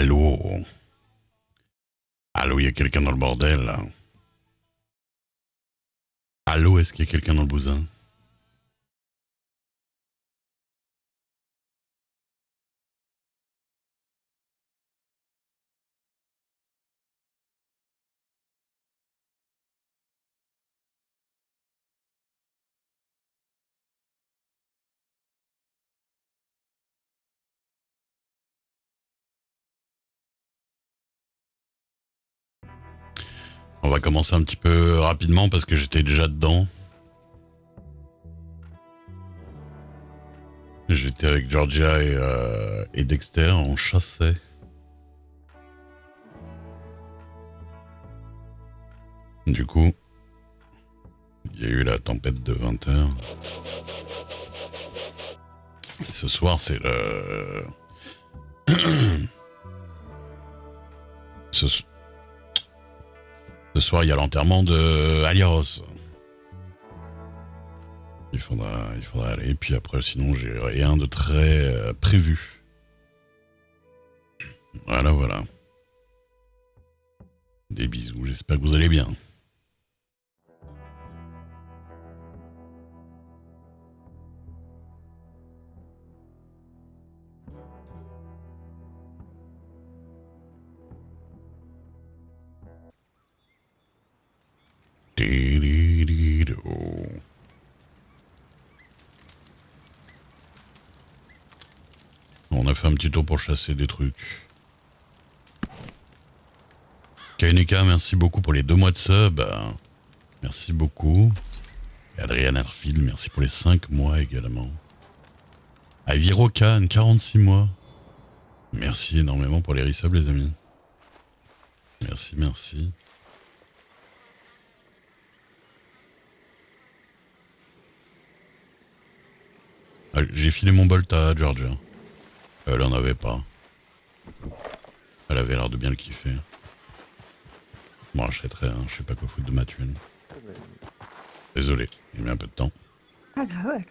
Allô? Allô, il y a quelqu'un dans le bordel, là? Allô, est-ce qu'il y a quelqu'un dans le bousin? On va commencer un petit peu rapidement parce que j'étais déjà dedans. J'étais avec Georgia et Dexter, on chassait. Du coup, il y a eu la tempête de 20 heures. Et ce soir, c'est le... ce... ce soir, il y a l'enterrement de Aliaros. Il faudra aller. Et puis après, sinon, j'ai rien de très prévu. Voilà. Des bisous, j'espère que vous allez bien. On a fait un petit tour pour chasser des trucs. Kaineka, merci beaucoup pour les 2 mois de sub. Merci beaucoup. Et Adrien Erfield, merci pour les 5 mois également. Aviro Khan, 46 mois. Merci énormément pour les resubs, les amis. Merci. J'ai filé mon bolt à Georgia. Elle en avait pas. Elle avait l'air de bien le kiffer. Bon, j'achèterai, hein, je sais pas quoi foutre de ma thune. Désolé, il met un peu de temps. Ah grave.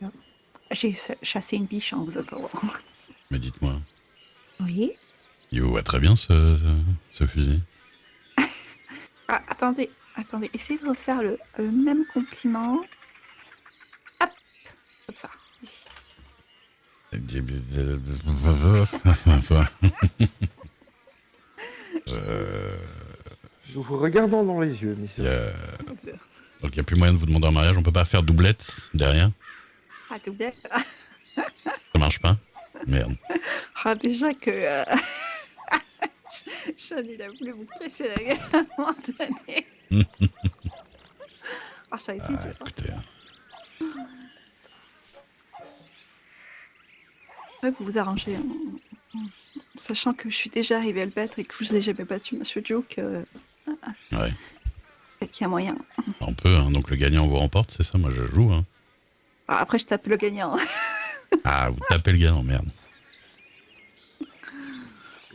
J'ai chassé une biche, hein, vous êtes pas voir. Mais dites-moi, Oui. il vous va très bien ce fusil? Ah, attendez, essayez de refaire le même compliment. Hop, comme ça, ici. Nous vous regardons dans les yeux, messieurs. Donc il n'y a plus moyen de vous demander en mariage, on peut pas faire doublette derrière? Ah, tout bien. Ça marche pas? Merde. Ah, déjà que... Sean, il a voulu vous casser la gueule à un moment donné. Ah, ça a été dur. Écoutez, Ouais, vous vous arrangez. Hein. Sachant que je suis déjà arrivée à le battre et que je vous ai jamais battu, Monsieur Duke, ouais. qu'il y a moyen. On peut, hein, donc le gagnant vous remporte, c'est ça? Moi je joue, hein. Ah, après, je tape le gagnant. Ah, vous tapez le gagnant, merde.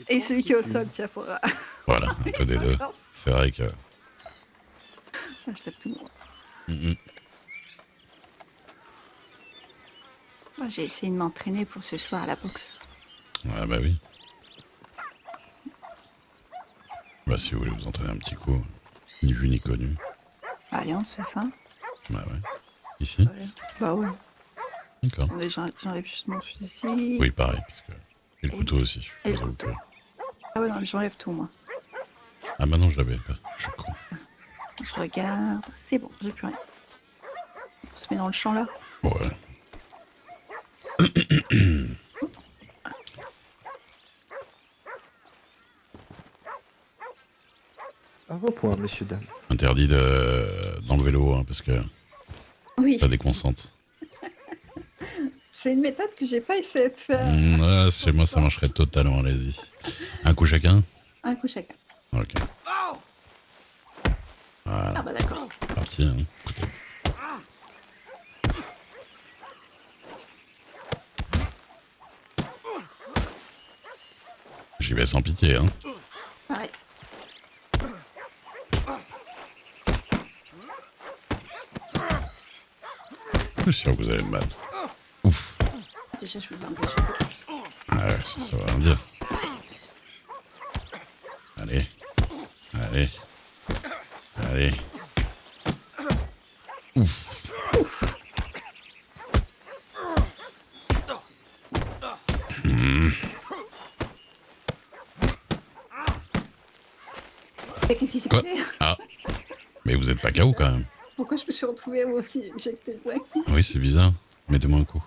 Et celui qui est au sol, tiens, faudra... Voilà, un peu des deux. C'est vrai que... Ah, je tape tout le monde. Ah, j'ai essayé de m'entraîner pour ce soir à la boxe. Ouais, bah oui. Bah si vous voulez vous entraîner un petit coup, ni vu ni connu. Allez, on se fait ça. Bah ouais. Ici? Ouais. Bah ouais. D'accord. Attendez, j'enlève juste mon fusil. Oui, pareil, parce que j'ai le couteau aussi. Et le couteau. Ah ouais, non, mais j'enlève tout, moi. Ah bah non, je l'avais pas. Je suis con. Je regarde. C'est bon, j'ai plus rien. On se met dans le champ, là. Ouais. À vos points, messieurs, dames. Interdit d'enlever l'eau, hein, parce que Oui. ça déconcentre. C'est une méthode que j'ai pas essayé de faire. Ouais, chez moi, ça marcherait totalement, allez-y. Un coup chacun? Un coup chacun. Ok. Voilà. Ah bah d'accord. Parti, hein. Écoutez. J'y vais sans pitié, hein. Pareil. Je suis sûr que vous allez me battre. Ouf. Déjà, je vous embêche. Ah ouais, ça va rien dire. Allez. Allez. Allez. Ouf. Qu'est-ce qui s'est Quoi? passé? Ah. Mais vous êtes pas KO quand même. Pourquoi je me suis retrouvée moi aussi éjectée de Oui, c'est bizarre. Mettez-moi un coup.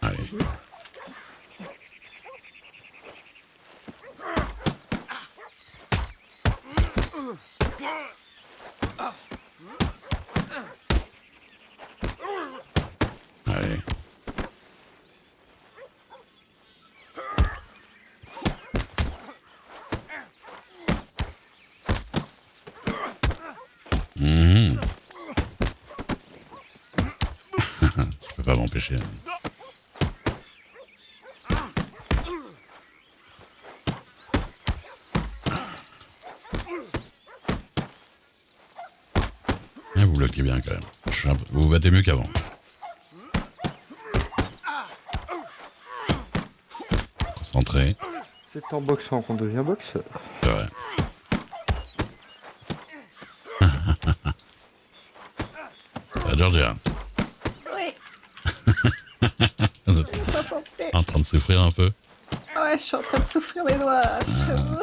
Allez. Allez. Mhm. Je peux pas m'empêcher. Ah, vous bloquez bien quand même. Vous vous battez mieux qu'avant. Concentré. C'est en boxant qu'on devient boxeur. C'est vrai. Ça, Georgia. Oui, Vous êtes ça s'en fait. en train de souffrir un peu. Ouais, je suis en train de souffrir les doigts. j'avoue.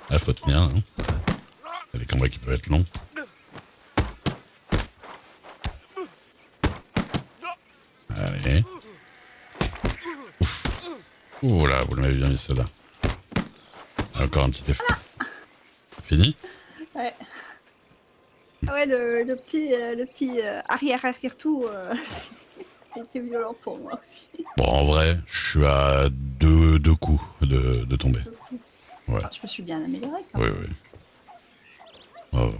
Là, faut tenir. Hein. Il y a des combats qui peuvent être longs. Allez. Ouf. Ouh là, vous l'avez bien mis celle-là. Encore un petit effet. Fini? Ouais. Ah ouais, le petit arrière tout, il était violent pour moi aussi. Bon, en vrai, je suis à deux coups de tomber. Ouais. Enfin, je me suis bien améliorée quand Oui, même. oui. Bravo.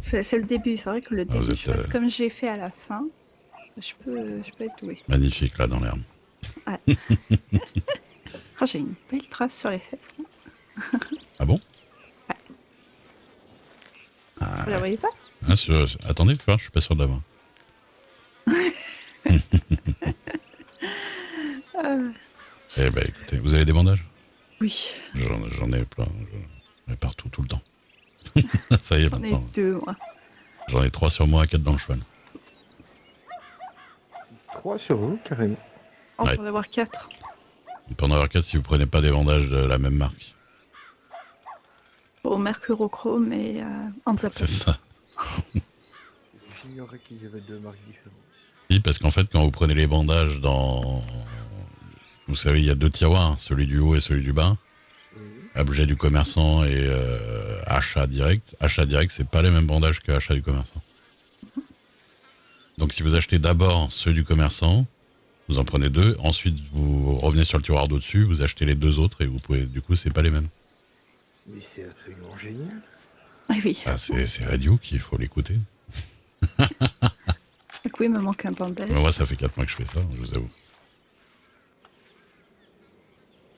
C'est le début, c'est vrai que le Ah, vous début, êtes, je vois, comme j'ai fait à la fin, je peux être douée. Magnifique là dans l'herbe. Ouais. Ah, j'ai une belle trace sur les fesses. Ah bon? Vous la voyez pas? Ah, attendez, je suis pas sûr de l'avoir. Eh ben écoutez, vous avez des bandages? Oui, J'en ai plein, j'en ai partout, tout le temps. Ça y est, j'en ai maintenant. 2 moi. J'en ai 3 sur moi, 4 dans le cheval. 3 sur vous, carrément. Oh, Ouais. on va en avoir 4. On peut en avoir 4 si vous prenez pas des bandages de la même marque. Au mercurochrome et Anzapon. C'est ça. J'ignorais qu'il y avait 2 marques différentes. Oui, parce qu'en fait, quand vous prenez les bandages dans... Vous savez, il y a 2 tiroirs, celui du haut et celui du bas. Oui. Objet du commerçant et achat direct. Achat direct, c'est pas les mêmes bandages que achat du commerçant. Donc si vous achetez d'abord ceux du commerçant, vous en prenez 2, ensuite vous revenez sur le tiroir d'au-dessus, vous achetez les 2 autres et vous pouvez, du coup, c'est pas les mêmes. Mais c'est absolument génial. Ah oui. Ah, c'est Radio qu'il faut l'écouter. Donc oui, il me manque un bandage. Mais moi, ça fait 4 mois que je fais ça, je vous avoue.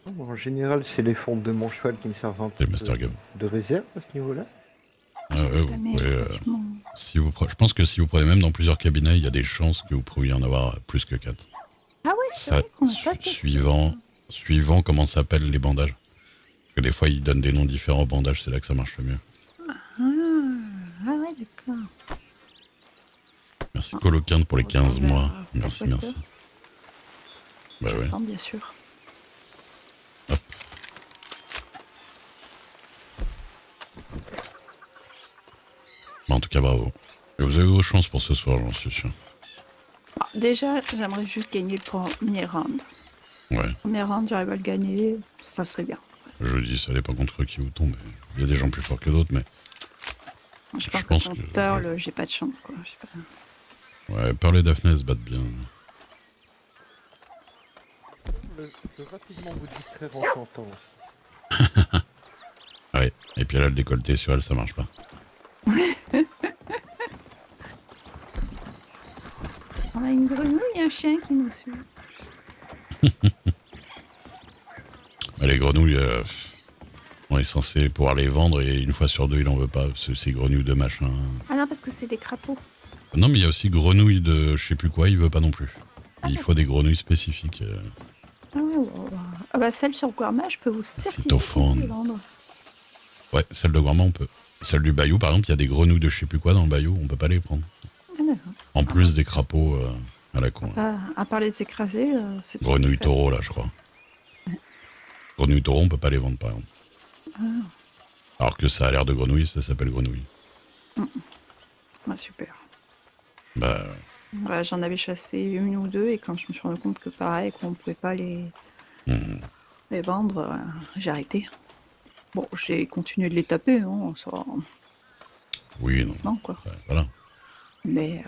Non, en général, c'est les fentes de mon cheval qui me servent un peu Les Master Game. de réserve à ce niveau-là. Ah, ouais, vous Jamais, pouvez, effectivement. je pense que si vous prenez même dans plusieurs cabinets, il y a des chances que vous pourriez en avoir plus que 4. Ah ouais, c'est Ça, vrai qu'on n'a pas testé. suivant comment s'appellent les bandages. Parce que des fois, ils donnent des noms différents aux bandages, c'est là que ça marche le mieux. Ah ouais, d'accord. Merci Coloquinte pour les 15 On va mois. vers Merci, Blackwater. merci. Bah Je ouais. sens, bien sûr. Hop. Bah, en tout cas, bravo. Et vous avez vos chances pour ce soir, j'en suis sûr. Ah, déjà, j'aimerais juste gagner le premier round. Ouais, Le premier round, j'arrive à le gagner, ça serait bien. je dis, ça dépend contre qui vous tombez. Il y a des gens plus forts que d'autres, mais Je pense pense que contre que- Pearl, j'ai pas de chance, quoi. Je sais pas. ouais, Pearl et Daphné se battent bien. Je peux rapidement vous distraire en chantant. Ouais, et puis elle a le décolleté sur elle, ça marche pas. On a une grenouille et un chien qui nous suit. Mais les grenouilles, on est censé pouvoir les vendre et une fois sur 2, il en veut pas. Ces grenouilles de machin. Ah non, parce que c'est des crapauds. Non, mais il y a aussi grenouilles de je sais plus quoi, il veut pas non plus. Il faut des grenouilles spécifiques. Ah, ouais, ouais, ouais. Ah bah celle sur Guarma, je peux vous certifier qu'on peut Cytophone. les vendre. Ouais, celle de Guarma, on peut. Celle du Bayou, par exemple, il y a des grenouilles de je sais plus quoi dans le Bayou, on peut pas les prendre. Ah, d'accord. En Ah, bah, plus des crapauds à la con. Là. à part les écraser, c'est tout ce qu'il Grenouilles fait. taureaux, là, je crois. Grenouilles taureaux, on peut pas les vendre, par exemple. Ah, Alors que ça a l'air de grenouille, ça s'appelle grenouille. ouais, super. Bah, Ouais, j'en avais chassé une ou deux et quand je me suis rendu compte que pareil, qu'on pouvait pas les vendre, j'ai arrêté. Bon, j'ai continué de les taper, hein, ça, oui, non. doucement, quoi. Voilà. Mais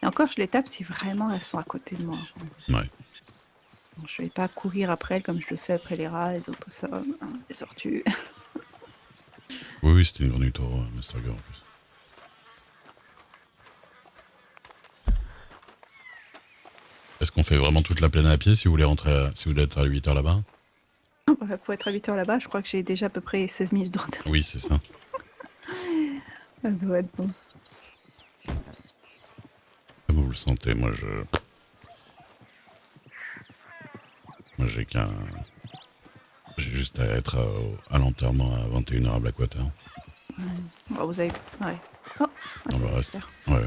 et encore, je les tape si vraiment elles sont à côté de moi. Ouais. Donc, je vais pas courir après elles comme je le fais après les rats, les opossums, hein, les tortues. Oui, oui, c'était une grenouille taureau, Mr. Girl, en plus. Est-ce qu'on fait vraiment toute la plaine à pied si vous voulez si vous voulez être à 8 heures là-bas? Pour être à 8 heures là-bas, je crois que j'ai déjà à peu près 16 minutes de retard. Oui, c'est ça. Ça doit être bon. Comment vous le sentez? Moi, j'ai qu'un... J'ai juste à être à l'enterrement à 21 h à Blackwater. Bon, vous avez... Ouais. Oh, Dans le c'est reste. clair. Ouais.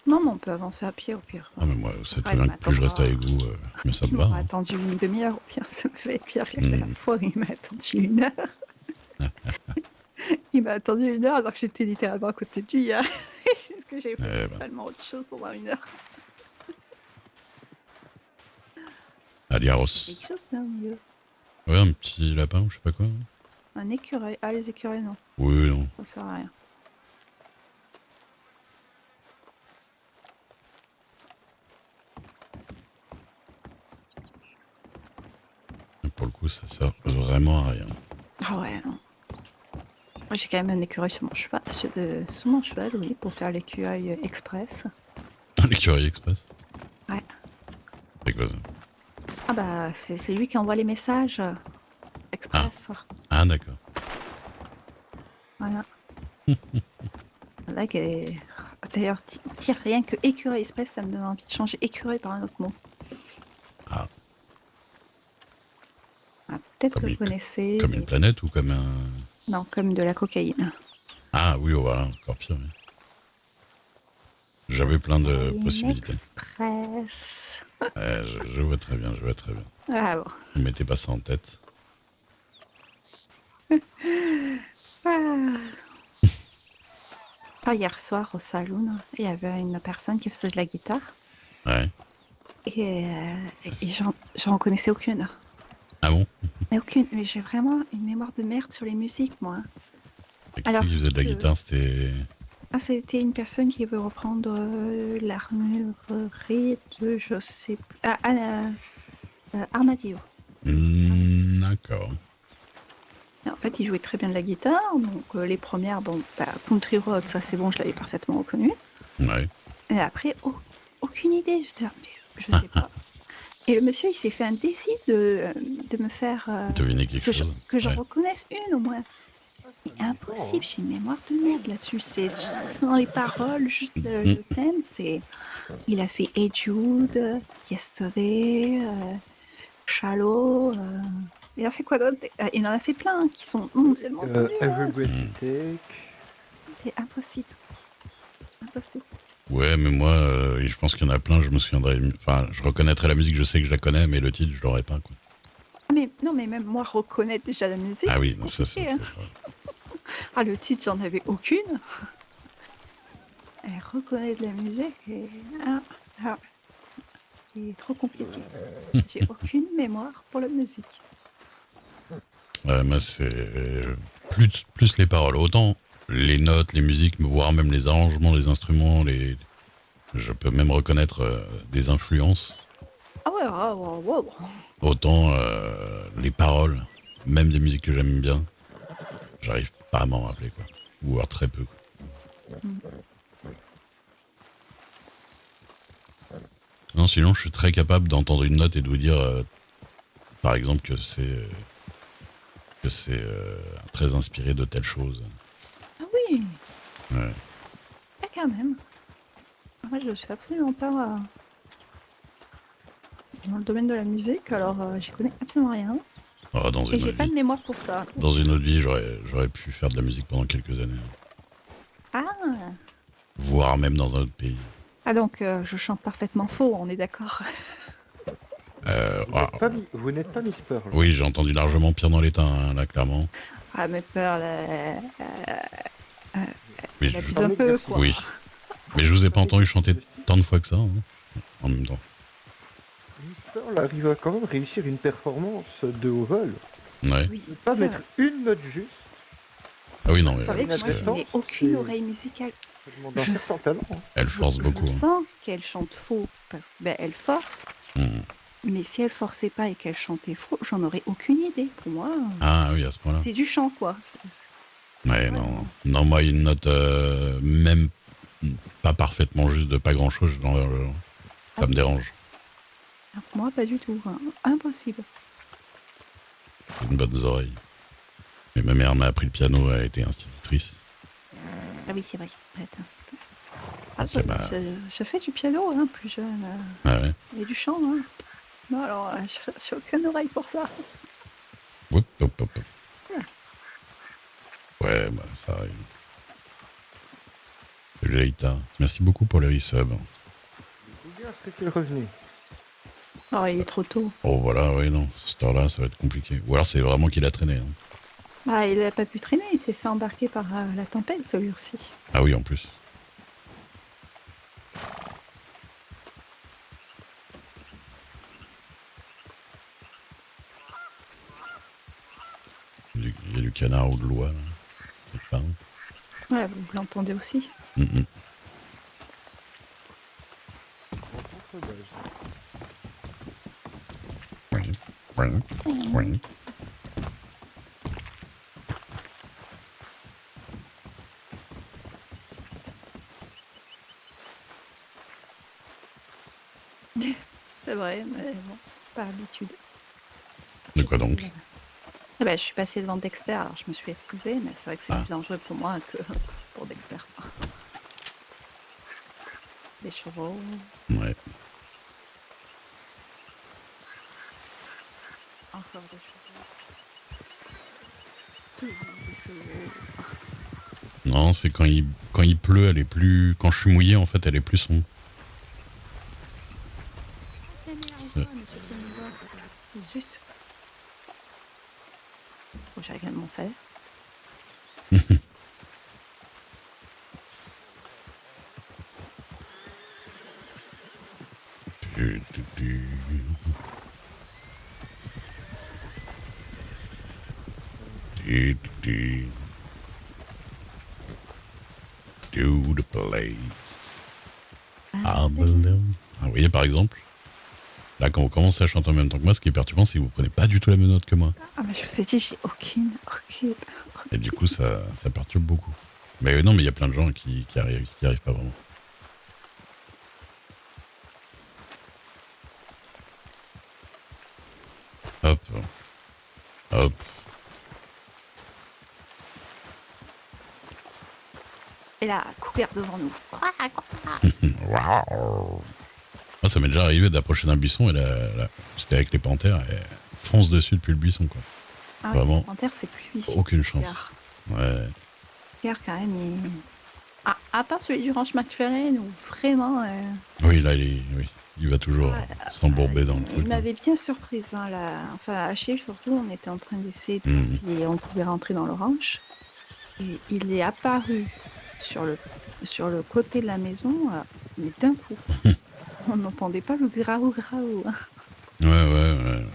Non, mais on peut avancer à pied au pire. Ah, mais moi, c'est très Ouais, bien que plus je reste avec vous, mais ça me Il va. m'a Hein. attendu une demi-heure, au pire, ça me fait pire que la dernière fois, il m'a attendu 1 heure. Il m'a attendu 1 heure alors que j'étais littéralement à côté de lui hier. Juste que j'ai fait Eh ben, totalement autre chose pendant 1 heure. Aliaros. Quelque chose, c'est un milieu. Ouais, un petit lapin ou je sais pas quoi. Un écureuil. Ah, les écureuils, non. Oui, non. Ça sert à rien. Pour le coup, ça sert vraiment à rien. Ah ouais, non. Moi, j'ai quand même un écureuil sur mon cheval, sur mon cheval, oui, pour faire l'écureuil express. L'écureuil express. Ouais. C'est quoi ça? Ah bah, c'est lui qui envoie les messages express. Ah, d'accord. Voilà. Là, d'ailleurs, dire rien que écureuil express, ça me donne envie de changer écureuil par un autre mot. Ah, Ah, peut-être que Comme vous une- connaissez. comme une planète ou comme un... Non, comme de la cocaïne. Ah oui, oh, voilà, encore pire. Oui. J'avais plein de possibilités. Express. Je vois très bien, je vois très bien. Ah bon. Ne mettez pas ça en tête. Ah. Ah, hier soir au saloon, il y avait une personne qui faisait de la guitare Ouais. et j'en connaissais aucune. Ah bon? Mais aucune. Mais j'ai vraiment une mémoire de merde sur les musiques, moi. Et qui c'est qui faisait de la guitare? C'était... Ah, c'était une personne qui veut reprendre l'armurerie de, je sais plus. Armadillo. D'accord. Et en fait, il jouait très bien de la guitare, donc les premières, bon, bah, Country Road, ça c'est bon, je l'avais parfaitement reconnu. Ouais. Et après, aucune idée, j'étais là, mais je sais pas. Et le monsieur, il s'est fait un défi de me faire Devinez quelque chose. que j'en Ouais. reconnaisse une au moins. C'est impossible, j'ai une mémoire de merde là-dessus. C'est dans les paroles, juste le thème, c'est... Il a fait Hey Jude, Yesterday, Shallow... Il a fait quoi d'autre? Il en a fait plein qui sont mondialement connus. Every Breath You Take. C'est impossible. Impossible. Ouais, mais moi, je pense qu'il y en a plein, je me souviendrai... Enfin, je reconnaîtrai la musique, je sais que je la connais, mais le titre, je l'aurais pas, quoi. Mais non, mais même moi, reconnaître déjà la musique... Ah oui, non, ça, c'est... compliqué, hein. Ah, le titre, j'en avais aucune. Et reconnaître la musique, et... c'est trop compliqué. J'ai aucune mémoire pour la musique. Moi, c'est plus les paroles. Autant les notes, les musiques, voire même les arrangements, les instruments, je peux même reconnaître des influences. Ah ouais, wow. Autant les paroles, même des musiques que j'aime bien, j'arrive pas à m'en rappeler, quoi. Ou alors très peu, quoi. Non, sinon, je suis très capable d'entendre une note et de vous dire, par exemple, que c'est très inspiré de telle chose. Ah oui, Ouais. quand même. Moi, je suis absolument pas... dans le domaine de la musique, alors j'y connais absolument rien. Oh, dans Et une j'ai autre pas vie. de mémoire pour ça. Dans une autre vie, j'aurais pu faire de la musique pendant quelques années. Ah, Voire même dans un autre pays. ah donc je chante parfaitement faux, on est d'accord. Vous n'êtes pas Miss Pearl. Oui, j'ai entendu largement pire dans l'état, hein, là, clairement. Ah, mais peur, Mais elle abuse un peu, quoi. Oui. Mais je vous ai pas entendu chanter tant de fois que ça, hein, en même temps. Miss Pearl arrive à quand même réussir une performance de haut vol. Ouais. Oui, Ne pas c'est mettre vrai. une note juste. Ah oui, non, Vous mais savez que parce moi, que je n'ai aucune c'est- oreille musicale. Ça demande un Je certain sais- talent. Hein. elle force beaucoup. Je Hein. sens qu'elle chante faux, parce que elle force. Hmm. Mais si elle forçait pas et qu'elle chantait faux, j'en aurais aucune idée. Pour moi, Ah oui, à ce point-là. c'est du chant, quoi. Ouais, non. Non, moi, une note même pas parfaitement juste de pas grand-chose, ça me dérange. Ah, pour moi, pas du tout. Hein. Impossible. J'ai une bonne oreille. Mais ma mère m'a appris le piano, elle a été institutrice. Ah oui, c'est vrai. Ouais, Ok, bah. je fais du piano, hein, plus jeune. Ah ouais. Et du chant, hein. Non, alors, j'ai aucune oreille pour ça. Hop, hop, hop, hop. Ouais, bah ça arrive. Salut Laïta. Merci beaucoup pour le resub. Bien, serait-il revenu? Oh, il est trop tôt. Oh voilà, oui, non. Cette heure-là, ça va être compliqué. Ou alors c'est vraiment qu'il a traîné. Hein. Bah, il a pas pu traîner, il s'est fait embarquer par la tempête, celui-ci. Ah oui, en plus. Il y a du canard ou de l'oie, là. Quelque part. Ouais, vous l'entendez aussi. Mhm. Oui, oui, oui. C'est vrai, mais bon, par habitude. De quoi donc? Eh ben, je suis passée devant Dexter, alors je me suis excusée, mais c'est vrai que c'est Ah. plus dangereux pour moi que pour Dexter. Des chevaux. Ouais. Encore des chevaux. Toujours des chevaux. Non, c'est quand il pleut, elle est plus... Quand je suis mouillé, en fait, elle est plus sombre. Énerve-toi, monsieur Kennybox. Zut. Faut que j'aille gagner mon salaire. Du, du, du. Du, du, du. To the place. Ah, vous voyez, par exemple, là, quand vous commencez à chanter en même temps que moi, ce qui est perturbant, c'est que vous prenez pas du tout la même note que moi. Ah, mais je vous ai dit, j'ai aucune. Et du coup, ça perturbe beaucoup. Mais non, mais il y a plein de gens qui arrivent pas vraiment. Hop. Hop. Et là, courir devant nous. Waouh. Moi, ça m'est déjà arrivé d'approcher d'un buisson et c'était avec les panthères et fonce dessus depuis le buisson, quoi. Ah, Vraiment. le panthère, c'est plus vicieux. Aucune chance. Regarde. Ouais. Regarde, quand même, il... Ah, à part celui du ranch McFerrin, où vraiment... Oui, là, il va toujours s'embourber dans le il truc. Là. m'avait bien surprise, hein, là. Enfin, à Chier, surtout, on était en train d'essayer de voir si on pouvait rentrer dans le ranch. Et il est apparu sur le côté de la maison, mais d'un coup. On n'entendait pas le graou-graou. Hein. Ouais.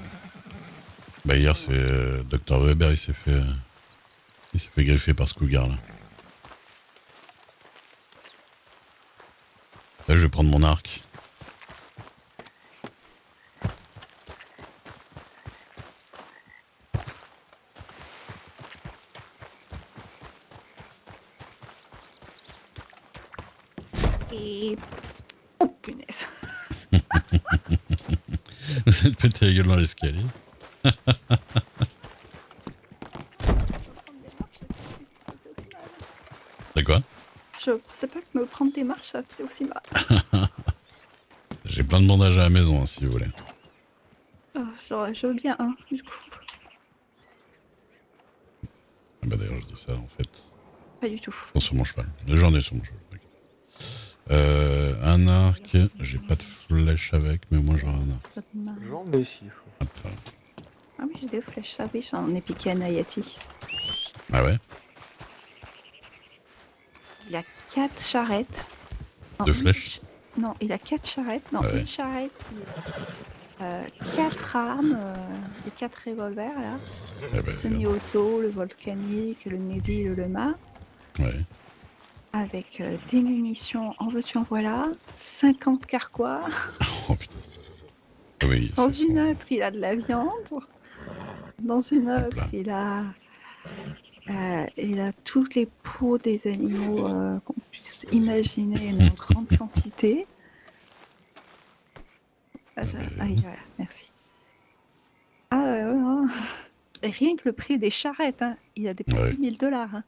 Bah, hier, c'est Dr Weber, il s'est fait greffer par ce cougar, là. Là, je vais prendre mon arc. Et... Oh, punaise. Vous êtes pété la gueule dans l'escalier. C'est quoi? Je sais pas que me prendre des marches, ça faisait aussi mal. J'ai plein de bandages à la maison, hein, si vous voulez. Je veux bien un, du coup. Ah bah d'ailleurs, je dis ça en fait. Pas du tout. Non, sur mon cheval. J'en ai sur mon cheval. Un arc, j'ai pas de flèche avec, mais moi j'aurai un arc. Ça m'a- J'en ai 6. Hop là. Ah oui, j'ai des flèches, ça oui, j'en ai piqué un Ayati. Ah ouais? Il a 4 charrettes. Non, Deux une flèches? Non, il a 4 charrettes. Non, Ouais. une charrette. 4 armes, les 4 revolvers là. Ah bah, Semi-auto, le volcanique, le Navy, le Lema. ouais. Avec des munitions en veux-tu en voilà. 50 carquois. Oh putain. Ah oui, Dans c'est une son- autre, il a de la viande. Dans une Hop autre, là. il a toutes les peaux des animaux qu'on puisse imaginer, mais en grande quantité. Voilà, merci. Ah ouais, ouais, ouais. Et rien que le prix des charrettes, hein, il a dépassé Ouais. 1000 $. Hein.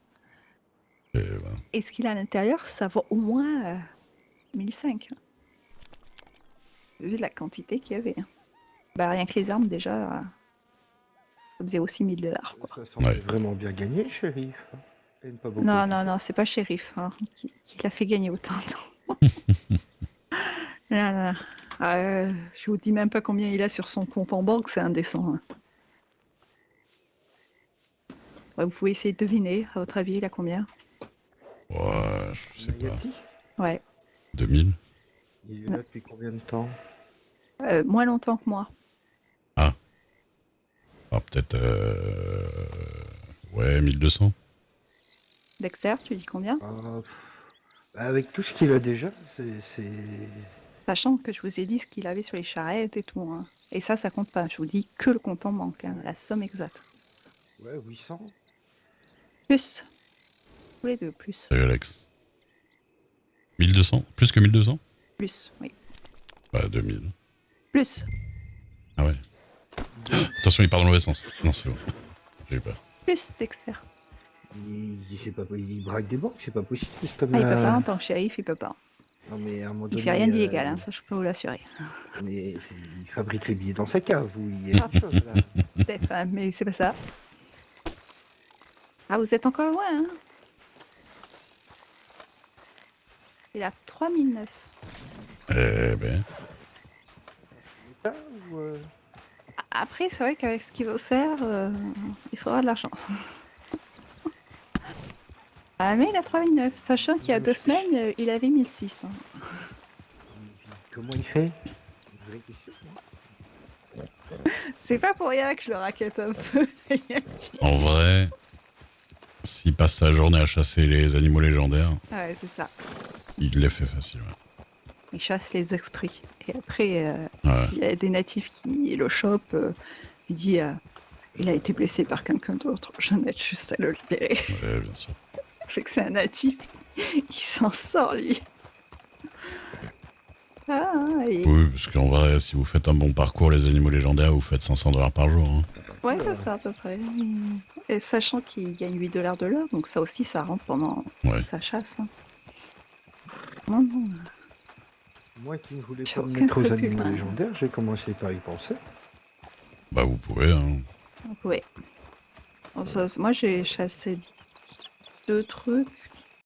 Et voilà. Et ce qu'il a à l'intérieur, ça vaut au moins 1500. Hein. Vu la quantité qu'il y avait. Hein. Bah, rien que les armes, déjà, ça faisait aussi 1000 $. Quoi. Ça semble Ouais. vraiment bien gagné, shérif. Et pas beaucoup. Non, non, non, c'est pas shérif hein, qui l'a fait gagner autant. Là, là. Je vous dis même pas combien il a sur son compte en banque, c'est indécent. Hein. Ouais, vous pouvez essayer de deviner, à votre avis, il a combien? Ouais, je sais pas. Nayati, Ouais, 2000? il est là depuis combien de temps? moins longtemps que moi. Ah, peut-être. Ouais, 1200? Dexter, tu dis combien? Ah, avec tout ce qu'il a déjà, c'est... Sachant que je vous ai dit ce qu'il avait sur les charrettes et tout. Hein. Et ça compte pas. Je vous dis que le compte en banque, hein, la somme exacte. Ouais, 800. Plus. Tous les deux, plus. Salut Alex. 1200? Plus que 1200? Plus, oui. Bah, 2000. Plus. Ah ouais. Attention, il part dans le mauvais sens. Non, c'est bon. J'ai eu peur. Plus, Dexter. Il braque des banques, c'est pas possible, cet Ah, il peut homme-là. pas, en tant que shérif, il peut pas. Non, mais à un moment Il donné, fait rien d'illégal, hein, ça je peux vous l'assurer. Mais il fabrique les billets dans sa cave, ou il y a autre chose, là. Peut-être, hein, mais c'est pas ça. Ah, vous êtes encore loin, hein? Il a 3009. Eh ben. Ça, ou, Après, c'est vrai qu'avec ce qu'il veut faire, il faudra de l'argent. Ah, mais il a 3009, sachant qu'il y a 2 semaines, il avait 1006. Hein. Comment il fait? Une vraie question. C'est pas pour rien que je le raquette un peu. En vrai, s'il passe sa journée à chasser les animaux légendaires, Ouais, c'est ça. il les fait facilement. Il chasse les esprits. Et après, Ouais. il y a des natifs qui le chopent. Il dit il a été blessé par quelqu'un d'autre. Je n'ai juste à le libérer. Ouais, bien sûr. Fait que c'est un natif. Il s'en sort, lui. Ah, et... Oui, parce qu'en vrai, si vous faites un bon parcours, les animaux légendaires, vous faites 500 $ par jour. Hein. Ouais, ça sera à peu près. Et sachant qu'il gagne 8 $ de l'heure, donc ça aussi, ça rentre pendant Ouais. sa chasse. Hein. Non, non. Moi qui ne voulais J'ai pas me aucun mettre aux scrupule, animaux hein. légendaires, j'ai commencé par y penser. Bah, vous pouvez. Hein. Ouais. Moi, j'ai chassé 2 trucs.